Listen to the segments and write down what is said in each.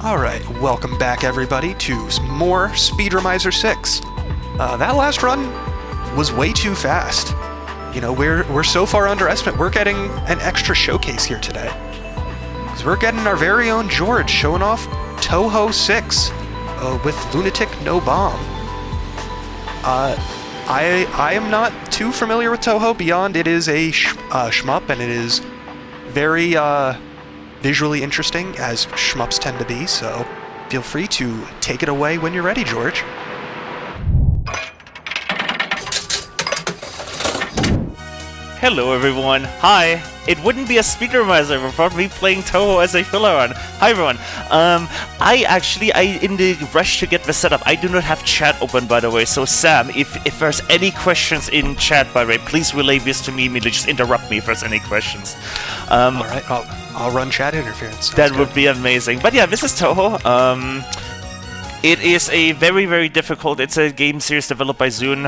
Alright, welcome back everybody to more Speedromizer 6. That last run was way too fast. You know, we're so far underestimated. We're getting an extra showcase here today. Because we're getting our very own George showing off Touhou 6 with Lunatic No Bomb. I am not too familiar with Touhou beyond it is a shmup and it is very visually interesting, as shmups tend to be, so feel free to take it away when you're ready, George. Hello everyone, hi! It wouldn't be a Speedromizer without me playing Touhou as a filler run. Hi everyone! I in the rush to get the setup, I do not have chat open by the way, so Sam, if there's any questions in chat by the way, please relay this to me immediately, just interrupt me if there's any questions. Alright, I'll run chat interference. That would be amazing. But yeah, this is Touhou. It is a very, very difficult, it's a game series developed by Zune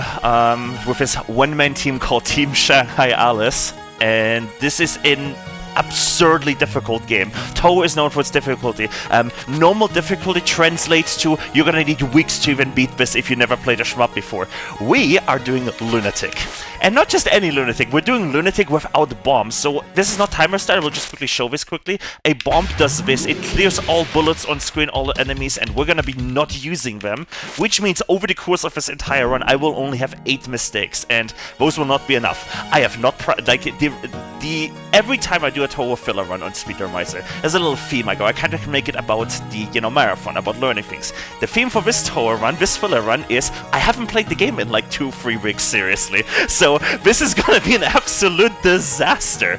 with his one-man team called Team Shanghai Alice. And this is an absurdly difficult game. Touhou is known for its difficulty. Normal difficulty translates to you're gonna need weeks to even beat this if you never played a shmup before. We are doing Lunatic. And not just any Lunatic, we're doing Lunatic without bombs. So this is not timer style, we'll just quickly show this quickly. A bomb does this, it clears all bullets on screen, all the enemies, and we're gonna be not using them. Which means over the course of this entire run, I will only have 8 mistakes, and those will not be enough. I have not, every time I do a Touhou filler run on Speedromizer, there's a little theme I go. I kind of make it about the, marathon, about learning things. The theme for this Touhou run, this filler run, is I haven't played the game in like 2-3 weeks, seriously. So this is gonna be an absolute disaster.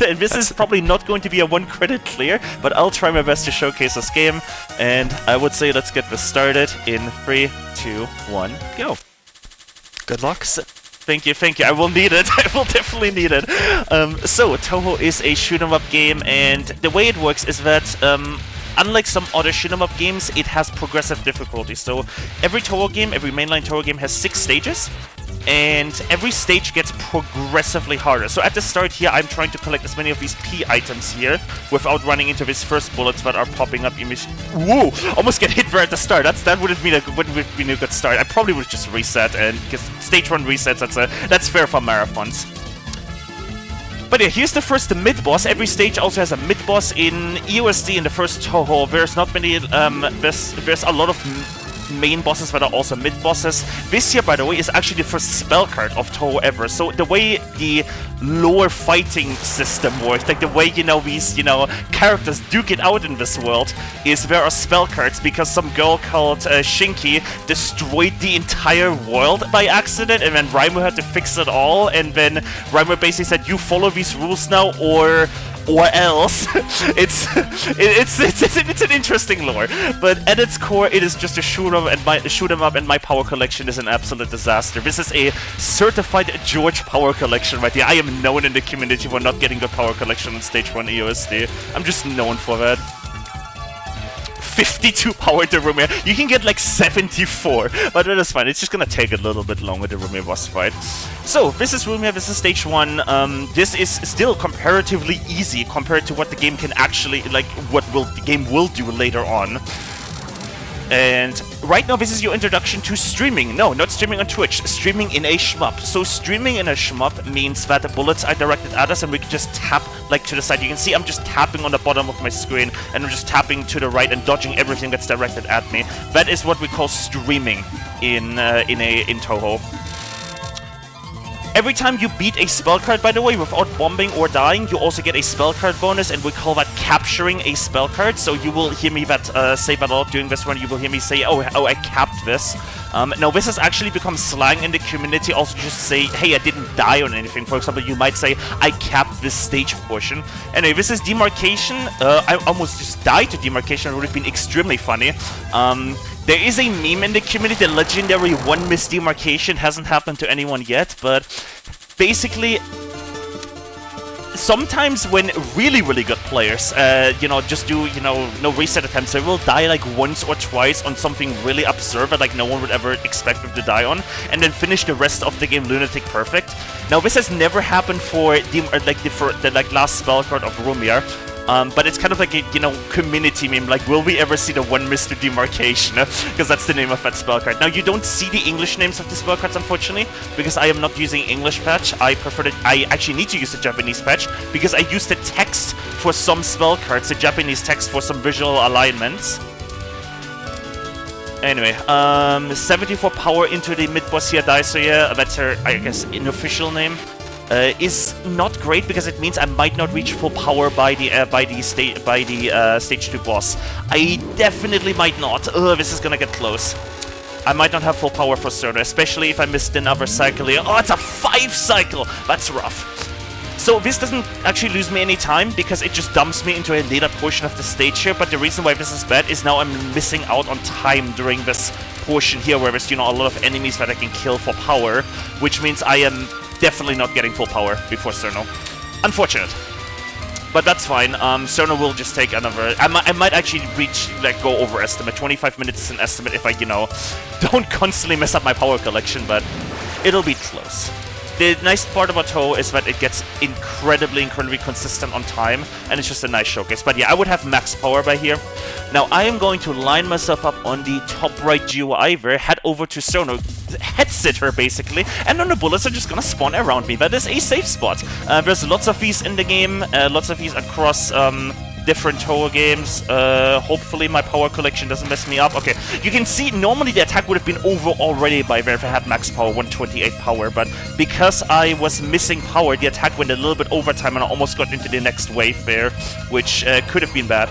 And this is probably not going to be a 1-credit clear, but I'll try my best to showcase this game. And I would say let's get this started in 3, 2, 1, go. Good luck. Thank you. I will need it. I will definitely need it. So, Touhou is a shoot-'em-up game, and the way it works is that, unlike some other shoot-'em-up games, it has progressive difficulty. So, every Touhou game, every mainline Touhou game has 6 stages, and every stage gets progressively harder. So at the start here, I'm trying to collect as many of these P items here without running into these first bullets that are popping up immediately. Whoa! Almost get hit right at the start. That wouldn't have been a good start. I probably would just reset, and because stage 1 resets, that's fair for marathons. But yeah, here's the first mid-boss. Every stage also has a mid-boss. In EOSD in the first Touhou, there's not many, there's a lot of main bosses that are also mid-bosses. This here, by the way, is actually the first spell card of Touhou ever. So the way the lore fighting system works, like the way, these, characters duke it out in this world, is there are spell cards because some girl called Shinki destroyed the entire world by accident, and then Reimu had to fix it all, and then Reimu basically said, you follow these rules now, or else. It's an interesting lore, but at its core, it is just a shoot 'em up, and my power collection is an absolute disaster. This is a certified George power collection right here. I am known in the community for not getting good power collection on stage 1 EOSD. I'm just known for that. 52 power to Rumir. You can get like 74, but that is fine. It's just gonna take a little bit longer, the Rumir boss fight. So, this is Rumir, this is stage 1. This is still comparatively easy compared to what the game can actually, the game will do later on. And right now, this is your introduction to streaming. No, not streaming on Twitch, streaming in a shmup. So streaming in a shmup means that the bullets are directed at us and we can just tap to the side. You can see I'm just tapping on the bottom of my screen and I'm just tapping to the right and dodging everything that's directed at me. That is what we call streaming in Touhou. Every time you beat a spell card, by the way, without bombing or dying, you also get a spell card bonus, and we call that capturing a spell card. So you will hear me say that a lot during this one. You will hear me say, oh, I capped this. Now, this has actually become slang in the community. Also, just say, hey, I didn't die on anything. For example, you might say, I capped this stage portion. Anyway, this is Demarcation. I almost just died to Demarcation. It would have been extremely funny. There is a meme in the community, the legendary 1 miss demarcation. Hasn't happened to anyone yet, but basically, sometimes when really, really good players, just do, no reset attempts, they will die like once or twice on something really absurd that like no one would ever expect them to die on, and then finish the rest of the game Lunatic perfect. Now, this has never happened for the last spell card of Rumir. But it's kind of like a, community meme, like, will we ever see the one Mr. Demarcation? Because that's the name of that spell card. Now, you don't see the English names of the spell cards, unfortunately, because I am not using English patch. I actually need to use the Japanese patch, because I use the text for some spell cards, the Japanese text for some visual alignments. Anyway, 74 power into the mid-boss here, Daisoya, that's her, I guess, unofficial name. Is not great because it means I might not reach full power by the stage 2 boss. I definitely might not. Ugh, this is gonna get close. I might not have full power for Cerno, especially if I missed another cycle here. Oh, it's a 5 cycle! That's rough. So this doesn't actually lose me any time because it just dumps me into a later portion of the stage here. But the reason why this is bad is now I'm missing out on time during this portion here, where there's a lot of enemies that I can kill for power, which means I am definitely not getting full power before Cerno. Unfortunate. But that's fine. Cerno will just take another... I might actually go over estimate. 25 minutes is an estimate if I, don't constantly mess up my power collection, but it'll be close. The nice part about Touhou is that it gets incredibly consistent on time, and it's just a nice showcase. But yeah, I would have max power by here. Now, I am going to line myself up on the top right GUI there, head over to Cerno, headset her basically, and then the bullets are just gonna spawn around me. That is a safe spot. There's lots of these in the game, lots of these across different Touhou games. Hopefully my power collection doesn't mess me up. Okay, you can see normally the attack would have been over already by there if I had max power, 128 power, but because I was missing power, the attack went a little bit over time and I almost got into the next wave there, which could have been bad.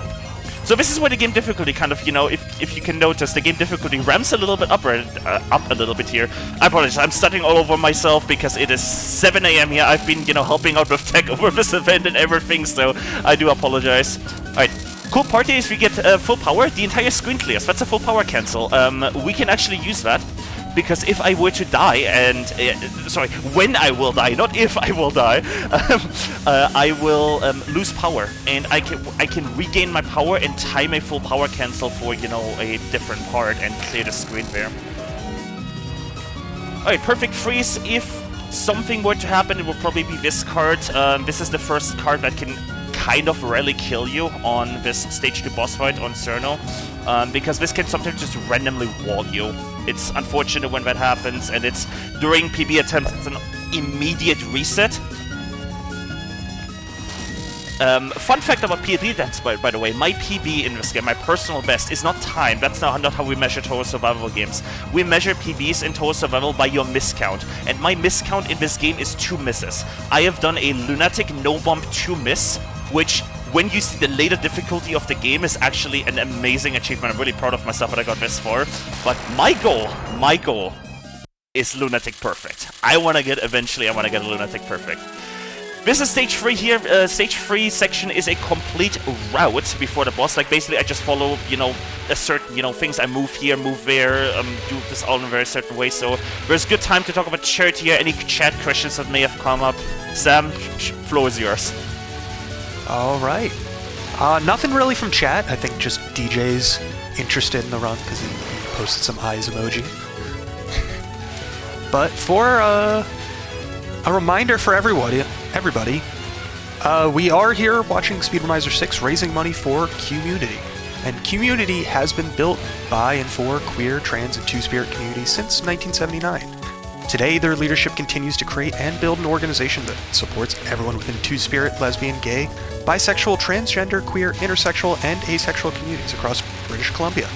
So this is where the game difficulty kind of, if you can notice, the game difficulty ramps a little bit up a little bit here. I apologize, I'm stuttering all over myself because it is 7 AM here. I've been, helping out with tech over this event and everything, so I do apologize. Alright, cool part is we get full power, the entire screen clears. That's a full power cancel. We can actually use that. Because if I were to die, and sorry, when I will die, not if I will die, I will lose power, and I can regain my power and time a full power cancel for a different part and clear the screen there. Alright, perfect freeze. If something were to happen, it will probably be this card. This is the first card that can kind of rarely kill you on this stage 2 boss fight on Cerno, because this can sometimes just randomly wall you. It's unfortunate when that happens, and it's during PB attempts, it's an immediate reset. Fun fact about PB attempts, by the way, my PB in this game, my personal best, is not time. That's not how we measure Touhou survival games. We measure PBs in Touhou survival by your miscount, and my miscount in this game is 2 misses. I have done a Lunatic no-bump 2 miss, which, when you see the later difficulty of the game, is actually an amazing achievement. I'm really proud of myself that I got this far. But my goal is Lunatic Perfect. Eventually I want to get a Lunatic Perfect. This is stage 3 here. Stage 3 section is a complete route before the boss. Like, basically I just follow, a certain, things. I move here, move there, do this all in a very certain way. So there's good time to talk about chat here. Any chat questions that may have come up. Sam, floor is yours. Alright. Nothing really from chat. I think just DJ's interested in the run because he posted some eyes emoji. But for a reminder for everybody, we are here watching Speedromizer 6 raising money for QMUNITY. And QMUNITY has been built by and for queer, trans, and two-spirit communities since 1979. Today, their leadership continues to create and build an organization that supports everyone within two-spirit, lesbian, gay, bisexual, transgender, queer, intersexual, and asexual communities across British Columbia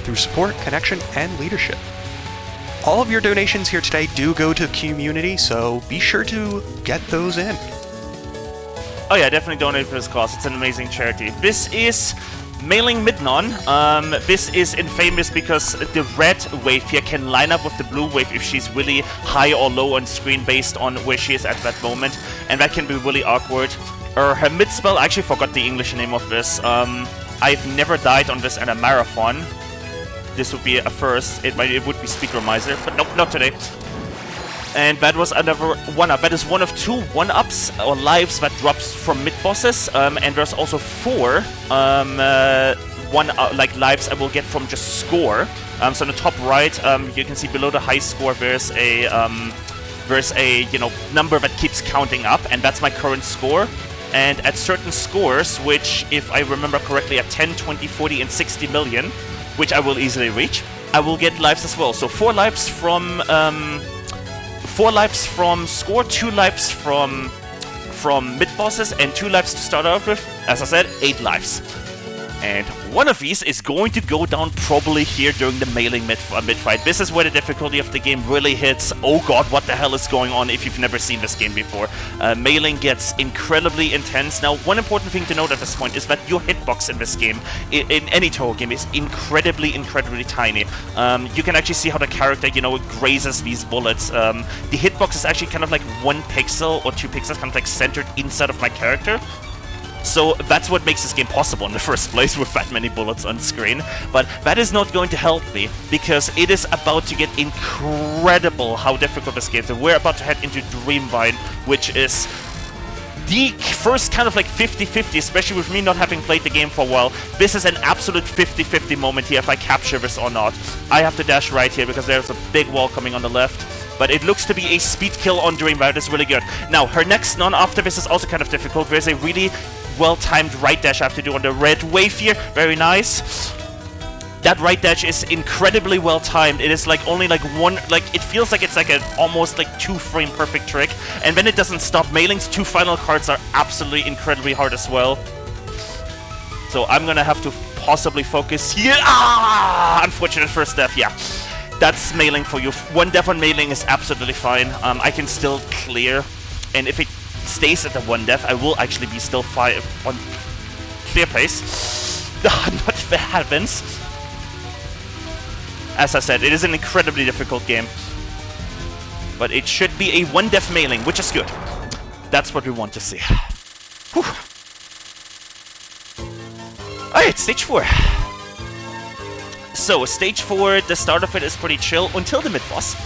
through support, connection, and leadership. All of your donations here today do go to QMUNITY, so be sure to get those in. Oh yeah, definitely donate for this cause. It's an amazing charity. This is Mailing Midnon. This is infamous because the red wave here can line up with the blue wave if she's really high or low on screen based on where she is at that moment, and that can be really awkward. Her mid spell, I actually forgot the English name of this. I've never died on this in a marathon. This would be a first. It would be Speedromizer, but nope, not today. And that was another 1-up. That is one of 2 1-ups or lives that drops from mid-bosses. And there's also 4 lives I will get from just score. So on the top right, you can see below the high score there's a number that keeps counting up, and that's my current score. and at certain scores, which, if I remember correctly, at 10, 20, 40, and 60 million, which I will easily reach, I will get lives as well. So 4 lives from score, 2 lives from mid-bosses, and 2 lives to start off with. As I said, 8 lives. And one of these is going to go down probably here during the mailing mid-fight. This is where the difficulty of the game really hits. Oh god, what the hell is going on if you've never seen this game before? Mailing gets incredibly intense. Now, one important thing to note at this point is that your hitbox in this game, in any Toho game, is incredibly tiny. You can actually see how the character, you know, grazes these bullets. The hitbox is actually kind of like 1 pixel or 2 pixels kind of like centered inside of my character. So that's what makes this game possible in the first place, with that many bullets on screen. But that is not going to help me, because it is about to get incredible how difficult this game is. We're about to head into Dreamvine, which is the first kind of like 50-50, especially with me not having played the game for a while. This is an absolute 50-50 moment here if I capture this or not. I have to dash right here because there's a big wall coming on the left. But it looks to be a speed kill on Dreamvine. That's really good. Now, her next non after this is also kind of difficult. There's a really well-timed right dash I have to do on the red wave here. Very nice. That right dash is incredibly well-timed. It is like only like one, like it feels like it's like an almost like 2-frame perfect trick. And then it doesn't stop. Mailing's 2 final cards are absolutely incredibly hard as well. So I'm gonna have to possibly focus here. Ah! Unfortunate first death, yeah. That's mailing for you. 1 death on mailing is absolutely fine. I can still clear. And if it stays at the 1 death, I will actually be still on clear pace. Not if that happens. As I said, it is an incredibly difficult game. But it should be a 1 death mailing, which is good. That's what we want to see. Whew. Alright, stage 4. So, stage 4, the start of it is pretty chill until the mid-boss.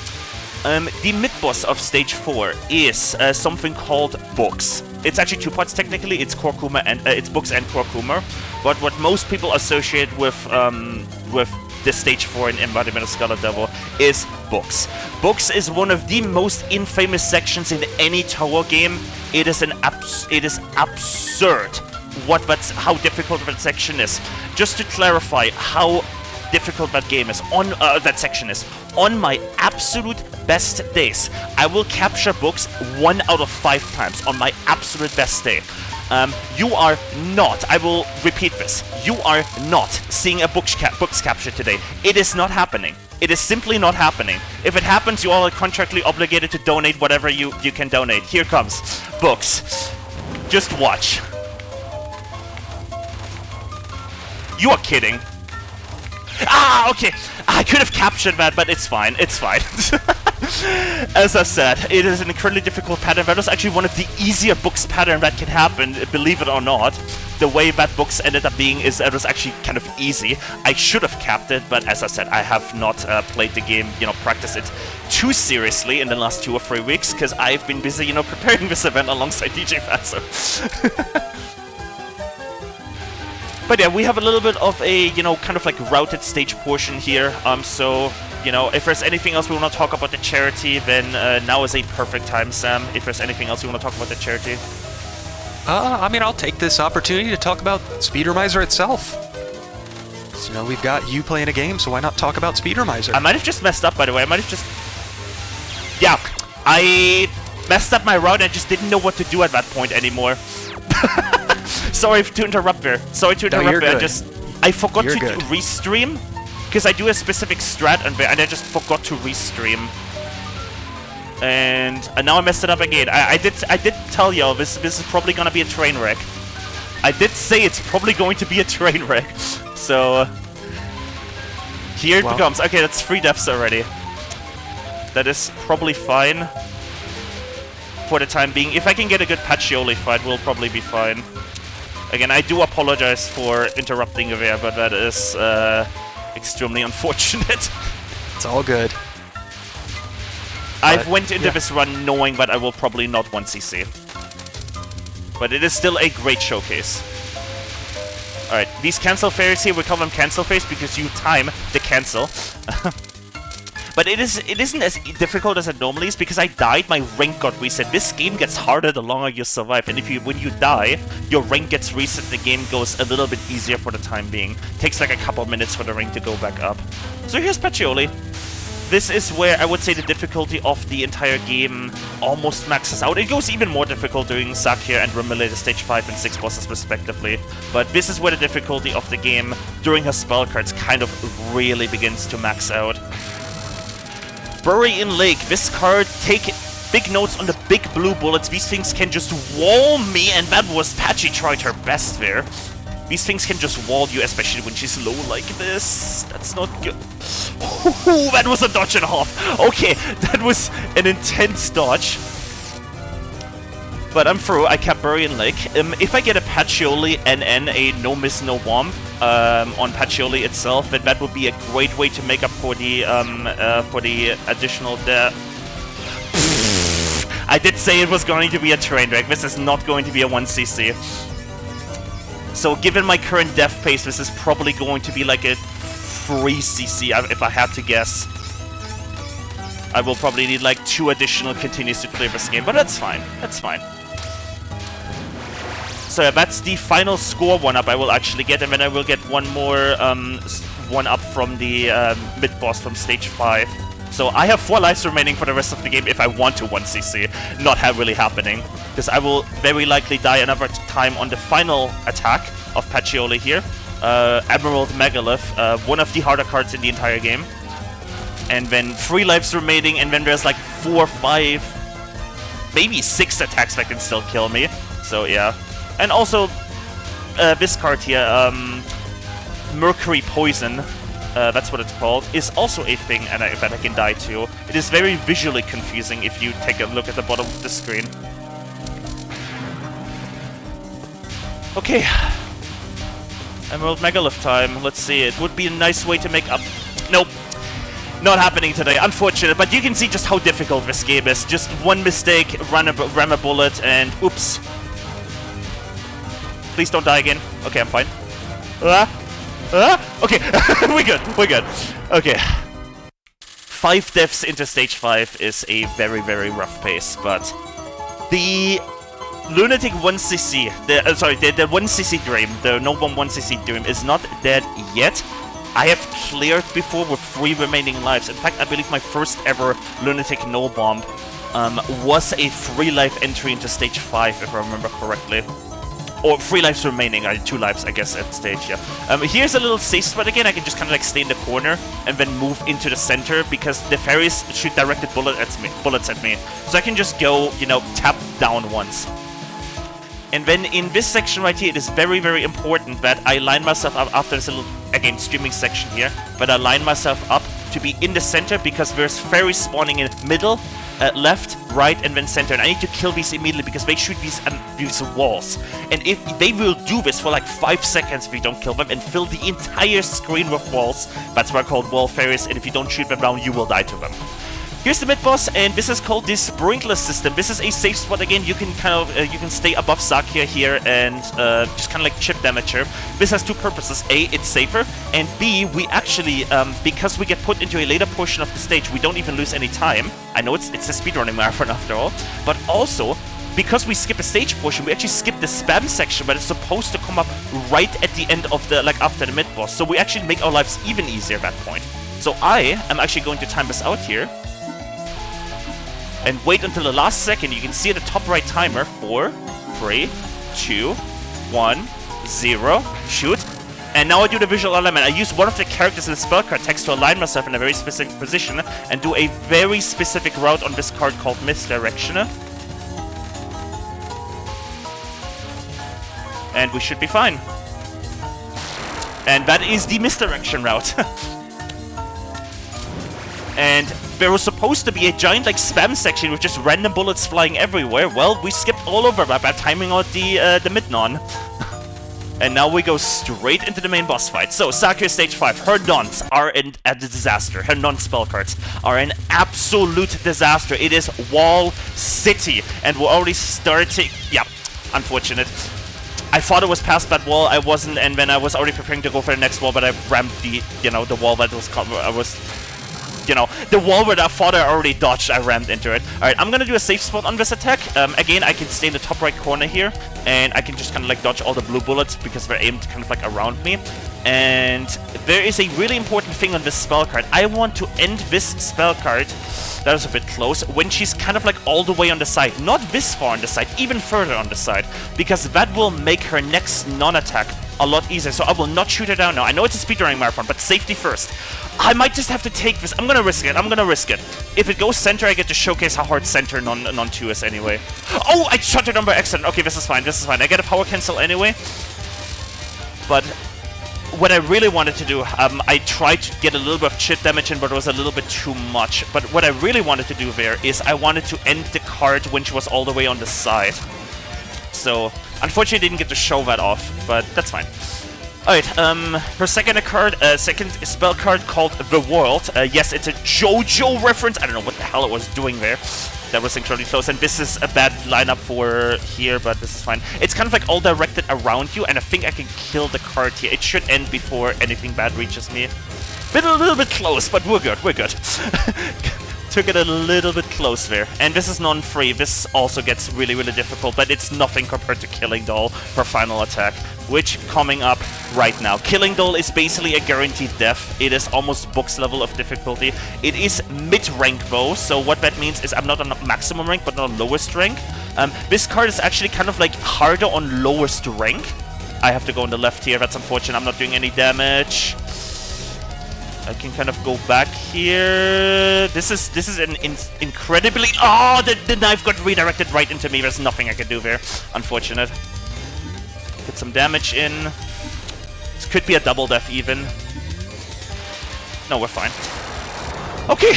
The mid-boss of stage 4 is something called Books. It's actually 2 parts technically. It's Kurkuma and it's Books and Kurkuma. But what most people associate with this stage 4 in Embodiment of Scarlet Devil is Books. Books is one of the most infamous sections in any Toho game. It is absurd how difficult that section is. Just to clarify how difficult that game is, that section is. On my absolute best days, I will capture Books 1 out of 5 times on my absolute best day. You are not, I will repeat this, you are not seeing a Books capture today. It is not happening. It is simply not happening. If it happens, you all are contractually obligated to donate whatever you can donate. Here comes Books. Just watch. You are kidding. Ah, okay. I could have captured that, but it's fine. It's fine. As I said, it is an incredibly difficult pattern. That was actually one of the easier Books pattern that can happen, believe it or not. The way that Books ended up being is it was actually kind of easy. I should have capped it, but as I said, I have not played the game, practiced it too seriously in the last 2 or 3 weeks, because I've been busy, preparing this event alongside DJ Fatso. But yeah, we have a little bit of a, kind of like routed stage portion here. So, if there's anything else we want to talk about the charity, then now is a perfect time, Sam. If there's anything else you want to talk about the charity. I'll take this opportunity to talk about Speedromizer itself. So, we've got you playing a game, so why not talk about Speedromizer? I might have just messed up, by the way. Yeah, I messed up my route and I just didn't know what to do at that point anymore. Sorry to interrupt there. I forgot to restream, because I do a specific strat and I just forgot to restream. And now I messed it up again. I did tell y'all this is probably gonna be a train wreck. I did say it's probably going to be a train wreck. So here it comes. Okay, that's 3 deaths already. That is probably fine for the time being. If I can get a good Pacioli fight, we'll probably be fine. Again, I do apologize for interrupting there, but that is extremely unfortunate. It's all good. I've went into this run knowing that I will probably not want CC. But it is still a great showcase. Alright, these cancel fairies here, we call them cancel fairies because you time the cancel. But it isn't as difficult as it normally is because I died, my rank got reset. This game gets harder the longer you survive, and when you die, your rank gets reset, the game goes a little bit easier for the time being. Takes like a couple minutes for the rank to go back up. So here's Pacioli. This is where I would say the difficulty of the entire game almost maxes out. It goes even more difficult during Sakir and Ramile, the stage 5 and 6 bosses respectively. But this is where the difficulty of the game during her spell cards kind of really begins to max out. Bury in Lake. This card, take big notes on the big blue bullets. These things can just wall me, and that was Patchy tried her best there. These things can just wall you, especially when she's low like this. That's not good. Ooh, that was a dodge and a half. Okay, that was an intense dodge. But I'm through. I kept burying Lake. If I get a Pacioli NN, a no miss, no womp on Pacioli itself, then that would be a great way to make up for the additional I did say it was going to be a train wreck. This is not going to be a 1cc. So given my current death pace, this is probably going to be like a 3cc if I had to guess. I will probably need like 2 additional continues to clear this game, but that's fine. That's fine. So yeah, that's the final score 1-up I will actually get, and then I will get one more 1-up from the mid-boss from stage 5. So I have 4 lives remaining for the rest of the game if I want to 1cc. Not really happening, because I will very likely die another time on the final attack of Pacioli here. Emerald Megalith, one of the harder cards in the entire game. And then 3 lives remaining, and then there's like 4, 5, maybe 6 attacks that can still kill me. So yeah. And also, this card here, Mercury Poison, that's what it's called, is also a thing that I can die to. It is very visually confusing if you take a look at the bottom of the screen. Okay. Emerald Megalith time. Let's see. It would be a nice way to make up... Nope. Not happening today. Unfortunate. But you can see just how difficult this game is. Just one mistake, ram a bullet, and oops. Please don't die again. Okay, I'm fine. Okay, we're good. Okay. 5 deaths into stage 5 is a very, very rough pace, but the Lunatic 1cc, the 1cc Dream, the No Bomb 1cc Dream is not dead yet. I have cleared before with 3 remaining lives. In fact, I believe my first ever Lunatic No Bomb was a 3 life entry into stage 5, if I remember correctly. Or 3 lives remaining, 2 lives, I guess, at stage, yeah. Here's a little safe spot again. I can just kind of like stay in the corner and then move into the center because the fairies shoot directed bullets at me. So I can just go, you know, tap down once. And then in this section right here, it is very, very important that I line myself up after this little, again, streaming section here, but I line myself up to be in the center because there's fairies spawning in middle, left, right, and then center. And I need to kill these immediately because they shoot these walls. And if they will do this for like 5 seconds if you don't kill them and fill the entire screen with walls, that's why I call wall fairies, and if you don't shoot them down, you will die to them. Here's the mid-boss, and this is called the Sprinkler System. This is a safe spot again. You can kind of, you can stay above Sakia here and just kind of like chip damage her. This has 2 purposes. A, it's safer, and B, we actually, because we get put into a later portion of the stage, we don't even lose any time. I know it's a speedrunning marathon after all, but also, because we skip a stage portion, we actually skip the spam section, but it's supposed to come up right at the end of the, like after the mid-boss. So we actually make our lives even easier at that point. So I am actually going to time this out here. And wait until the last second. You can see at the top right timer. 4, 3, 2, 1, 0. Shoot. And now I do the visual alignment. I use one of the characters in the spell card text to align myself in a very specific position and do a very specific route on this card called Misdirection. And we should be fine. And that is the Misdirection route. And there was supposed to be a giant like spam section with just random bullets flying everywhere. Well, we skipped all over that by timing out the mid-non. And now we go straight into the main boss fight. So, Sakura stage 5. Her nons are a disaster. Her non-spell cards are an absolute disaster. It is Wall City. And we're already starting... Yeah, unfortunate. I thought it was past that wall. I wasn't, and then I was already preparing to go for the next wall, but I rammed the, you know, the wall that was... I was... You know, The wall where I thought I already dodged, I rammed into it. Alright, I'm gonna do a safe spot on this attack. Again, I can stay in the top right corner here, and I can just kind of like dodge all the blue bullets because they're aimed kind of like around me. And there is a really important thing on this spell card. I want to end this spell card, that is a bit close, when she's kind of like all the way on the side. Not this far on the side, even further on the side, because that will make her next non-attack a lot easier. So I will not shoot her down now. I know it's a speedrunning marathon, but safety first. I might just have to take this. I'm gonna risk it. I'm gonna risk it. If it goes center, I get to showcase how hard center non-2 is anyway. Oh, I shot it on by accident. Okay, this is fine. This is fine. I get a power cancel anyway. But what I really wanted to do, I tried to get a little bit of chip damage in, but it was a little bit too much. But what I really wanted to do there is I wanted to end the card when she was all the way on the side. So, unfortunately, I didn't get to show that off, but that's fine. Alright, her second spell card called The World. Yes, it's a JoJo reference. I don't know what the hell it was doing there. That was incredibly close, and this is a bad lineup for here, but this is fine. It's kind of like all directed around you, and I think I can kill the card here. It should end before anything bad reaches me. Been a little bit close, but we're good, we're good. Took it a little bit close there. And this is non-free. This also gets really, really difficult, but it's nothing compared to Killing Doll for final attack, which coming up right now. Killing Doll is basically a guaranteed death. It is almost box level of difficulty. It is mid-rank though, so what that means is I'm not on maximum rank, but on lowest rank. This card is actually kind of like harder on lowest rank. I have to go on the left here, that's unfortunate. I'm not doing any damage. I can kind of go back here. This is an incredibly... Oh, the knife got redirected right into me. There's nothing I can do there. Unfortunate. Get some damage in. This could be a double death even. No, we're fine. Okay.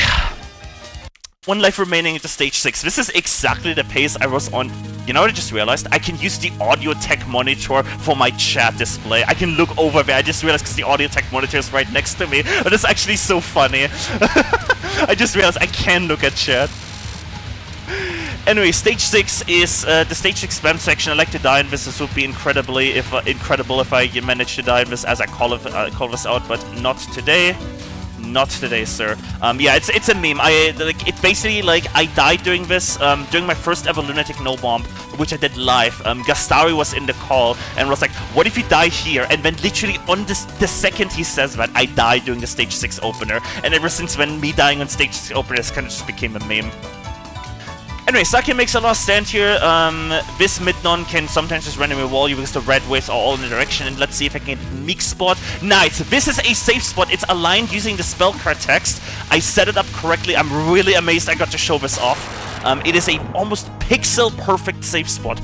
One life remaining into stage 6. This is exactly the pace I was on. You know what I just realized? I can use the audio tech monitor for my chat display. I can look over there. I just realized because the audio tech monitor is right next to me. But it's actually so funny. I just realized I can look at chat. Anyway, stage 6 is the stage 6 spam section. I like to die in this. This would be incredible if I manage to die in this as I call this out, but not today. Not today, sir. Yeah, it's a meme. It's basically like I died during this, during my first ever Lunatic No Bomb, which I did live. Gastari was in the call and was like, "What if you die here?" And then literally on the second he says that, I died during the stage 6 opener. And ever since then, me dying on stage 6 opener has kind of just became a meme. Anyway, Saki makes a last stand here. This mid-non can sometimes just randomly wall you because the red waves are all in the direction. And let's see if I can get Meek spot. Nice! This is a safe spot. It's aligned using the spell card text. I set it up correctly. I'm really amazed I got to show this off. It is a almost pixel-perfect safe spot.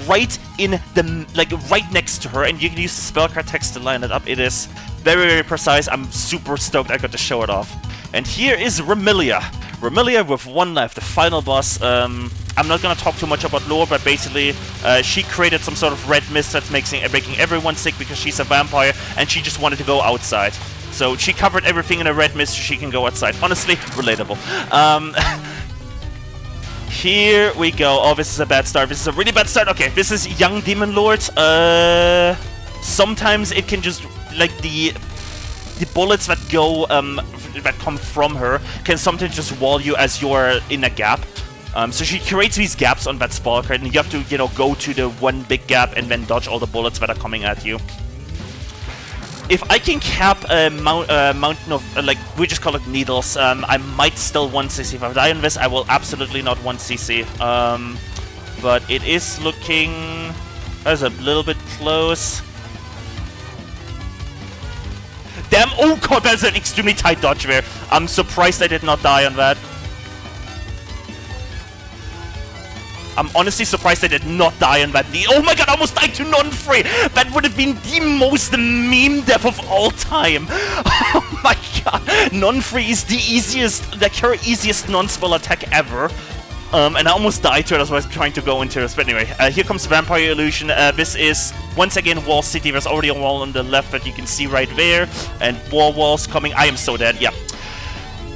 Right in the... like, right next to her. And you can use the spell card text to line it up. It is very, very precise. I'm super stoked I got to show it off. And here is Remilia. Remilia with one life, the final boss. I'm not gonna talk too much about lore, but basically, she created some sort of red mist that's making everyone sick because she's a vampire, and she just wanted to go outside. So she covered everything in a red mist so she can go outside. Honestly, relatable. Here we go. Oh, this is a bad start. This is a really bad start. Okay, this is Young Demon Lord. Sometimes it can just, like, the bullets that go, that come from her can sometimes just wall you as you're in a gap. So she creates these gaps on that spell card, and you have to, you know, go to the one big gap and then dodge all the bullets that are coming at you. If I can cap a mountain of, like, we just call it needles, I might still 1cc. If I die on this, I will absolutely not 1cc. But it is looking... that's a little bit close. Damn, oh god, that's an extremely tight dodge there. I'm surprised I did not die on that. I'm honestly surprised I did not die on that. Oh my god, I almost died to non-free. That would have been the most meme death of all time. Oh my god. Non-free is the easiest, like her easiest non-spell attack ever. And I almost died to it as I was trying to go into this. But anyway, here comes Vampire Illusion. This is, once again, Wall City. There's already a wall on the left that you can see right there. And more walls coming. I am so dead, yeah.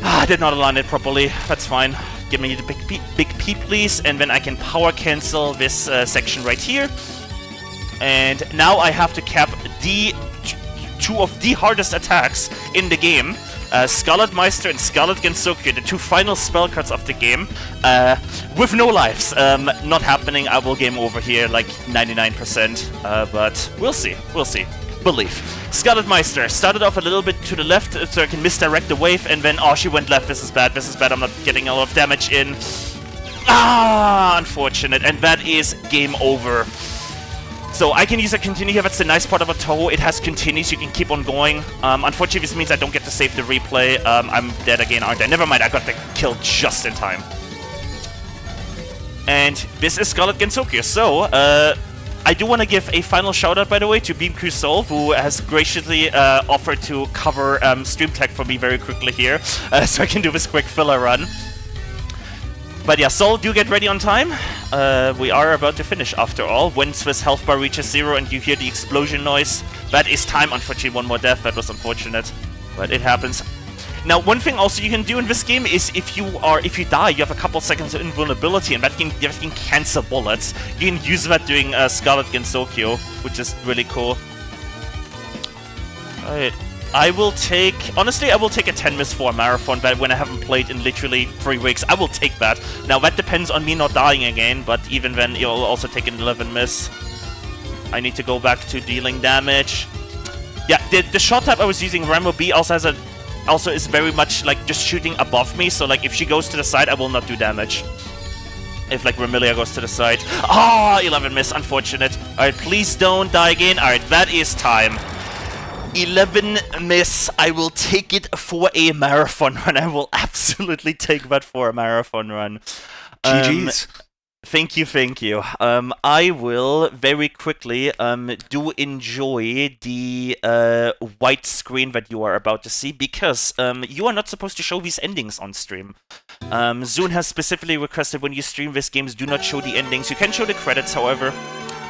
I did not align it properly. That's fine. Give me the big P, please. And then I can power cancel this section right here. And now I have to cap the two of the hardest attacks in the game. Scarlet Meister and Scarlet Gensokyo, the 2 final spell cards of the game, with no lives. Not happening. I will game over here like 99%, but we'll see. We'll see. Believe. Scarlet Meister started off a little bit to the left so I can misdirect the wave, and then, oh, she went left. This is bad. This is bad. I'm not getting a lot of damage in. Ah, unfortunate. And that is game over. So I can use a continue here. That's the nice part about Toho. It has continues. You can keep on going. Unfortunately, this means I don't get to save the replay. I'm dead again, aren't I? Never mind. I got the kill just in time. And this is Scarlet Gensokyo. So, I do want to give a final shout out, by the way, to Beam Soul, who has graciously offered to cover stream tech for me very quickly here, so I can do this quick filler run. But yeah, Soul, do get ready on time. We are about to finish, after all. Once this health bar reaches 0 and you hear the explosion noise, that is time. Unfortunately, one more death. That was unfortunate, but it happens. Now, one thing also you can do in this game is if you die, you have a couple seconds of invulnerability, and that can cancel bullets. You can use that doing Scarlet Gensokyo, which is really cool. Alright, honestly, I will take a 10 miss for a marathon, but when I haven't played in literally 3 weeks, I will take that. Now, that depends on me not dying again, but even then, you'll also take an 11 miss. I need to go back to dealing damage. Yeah, the shot type I was using, Rambo B, also is very much like just shooting above me, so like if she goes to the side, I will not do damage. If like Remilia goes to the side. Ah, 11 miss, unfortunate. Alright, please don't die again. Alright, that is time. 11 miss. I will take it for a marathon run. I will absolutely take that for a marathon run. GG's. Thank you, thank you. I will very quickly do enjoy the white screen that you are about to see, because you are not supposed to show these endings on stream. Zune has specifically requested when you stream these games, do not show the endings. You can show the credits, however,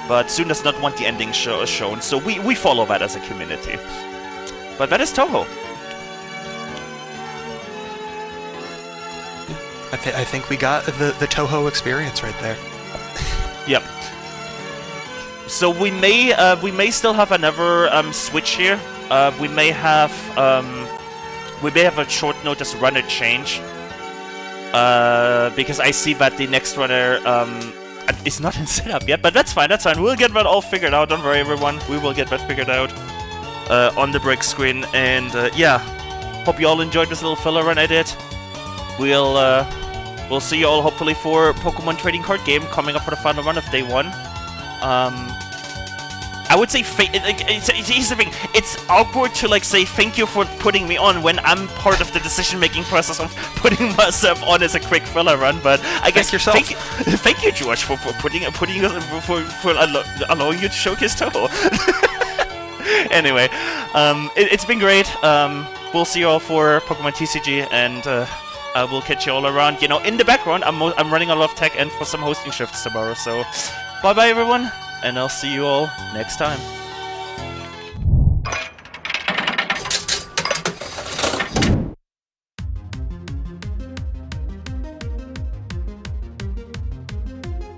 but Zune does not want the endings shown, so we follow that as a community. But that is Toho. I think we got the Toho experience right there. Yep. So we may still have another switch here. We may have a short notice runner change. Because I see that the next runner is not in setup yet, but that's fine. That's fine. We'll get that all figured out. Don't worry, everyone. We will get that figured out on the break screen. And yeah, hope you all enjoyed this little filler run I did. We'll see you all hopefully for Pokemon Trading Card Game coming up for the final run of Day 1. I would say, here's the thing, it's awkward to like say thank you for putting me on when I'm part of the decision-making process of putting myself on as a quick filler run, but I guess thank you, George, for for allowing you to showcase Toho. Anyway, it's been great. We'll see you all for Pokemon TCG, and I will catch you all around. You know, in the background, I'm running a lot of tech and for some hosting shifts tomorrow. So, bye-bye, everyone, and I'll see you all next time.